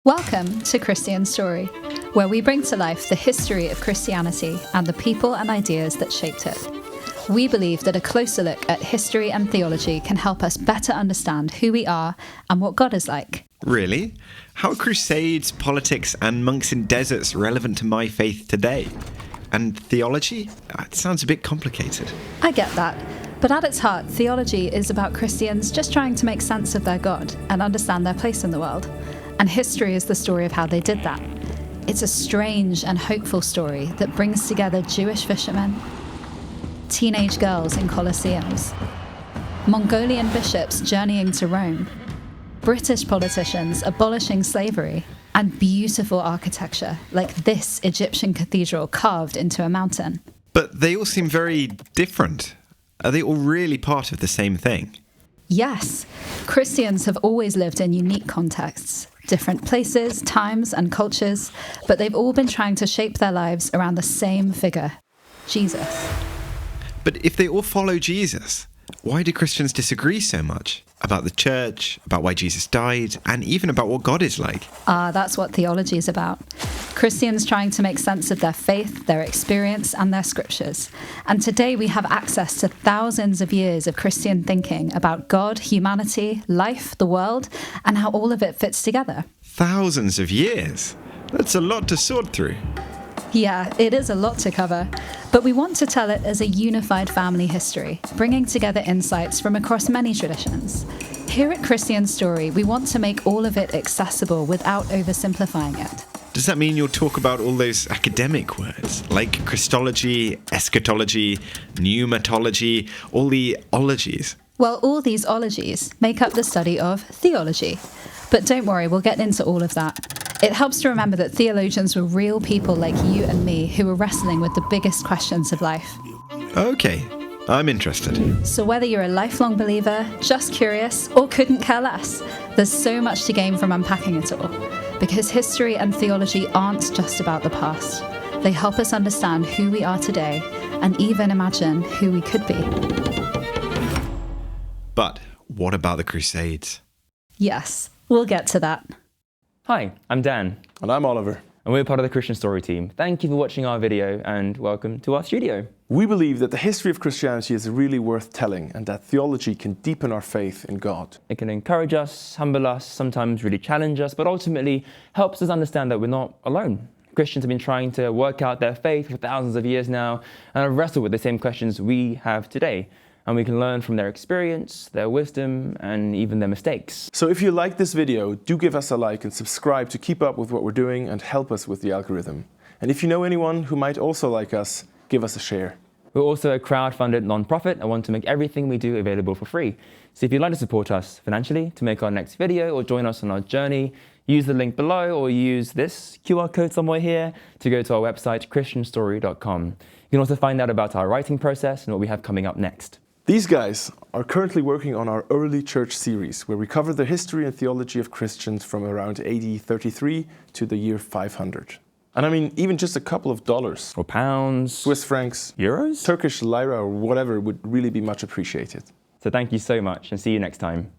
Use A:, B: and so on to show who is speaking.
A: Welcome to ChristianStory, where we bring to life the history of Christianity and the people and ideas that shaped it. We believe that a closer look at history and theology can help us better understand who we are and what God is like.
B: Really? How are crusades, politics, and monks in deserts relevant to my faith today? And theology? It sounds a bit complicated.
A: I get that, but at its heart, theology is about Christians just trying to make sense of their God and understand their place in the world. And history is the story of how they did that. It's a strange and hopeful story that brings together Jewish fishermen, teenage girls in colosseums, Mongolian bishops journeying to Rome, British politicians abolishing slavery, and beautiful architecture like this Egyptian cathedral carved into a mountain.
B: But they all seem very different. Are they all really part of the same thing?
A: Yes, Christians have always lived in unique contexts, different places, times, and cultures, but they've all been trying to shape their lives around the same figure, Jesus.
B: But if they all follow Jesus, why do Christians disagree so much? About the church, about why Jesus died, and even about what God is like?
A: That's what theology is about. Christians trying to make sense of their faith, their experience, and their scriptures. And today we have access to thousands of years of Christian thinking about God, humanity, life, the world, and how all of it fits together.
B: Thousands of years? That's a lot to sort through.
A: Yeah, it is a lot to cover, but we want to tell it as a unified family history, bringing together insights from across many traditions. Here at ChristianStory, we want to make all of it accessible without oversimplifying it.
B: Does that mean you'll talk about all those academic words, like Christology, eschatology, pneumatology, all the ologies?
A: Well, all these ologies make up the study of theology. But don't worry, we'll get into all of that. It helps to remember that theologians were real people like you and me who were wrestling with the biggest questions of life.
B: Okay, I'm interested.
A: So whether you're a lifelong believer, just curious, or couldn't care less, there's so much to gain from unpacking it all. Because history and theology aren't just about the past. They help us understand who we are today and even imagine who we could be.
B: But what about the Crusades?
A: Yes, we'll get to that.
C: Hi, I'm Dan.
D: And I'm Oliver.
C: And we're part of the ChristianStory team. Thank you for watching our video and welcome to our studio.
D: We believe that the history of Christianity is really worth telling and that theology can deepen our faith in God.
C: It can encourage us, humble us, sometimes really challenge us, but ultimately helps us understand that we're not alone. Christians have been trying to work out their faith for thousands of years now and have wrestled with the same questions we have today. And we can learn from their experience, their wisdom, and even their mistakes.
D: So if you like this video, do give us a like and subscribe to keep up with what we're doing and help us with the algorithm. And if you know anyone who might also like us, give us a share.
C: We're also a crowd-funded non-profit and want to make everything we do available for free. So if you'd like to support us financially to make our next video or join us on our journey, use the link below or use this QR code somewhere here to go to our website, ChristianStory.com. You can also find out about our writing process and what we have coming up next.
D: These guys are currently working on our early church series, where we cover the history and theology of Christians from around AD 33 to the year 500. And I mean, even just a couple of dollars,
C: Or pounds,
D: Swiss francs,
C: euros,
D: Turkish lira, or whatever would really be much appreciated.
C: So thank you so much and see you next time.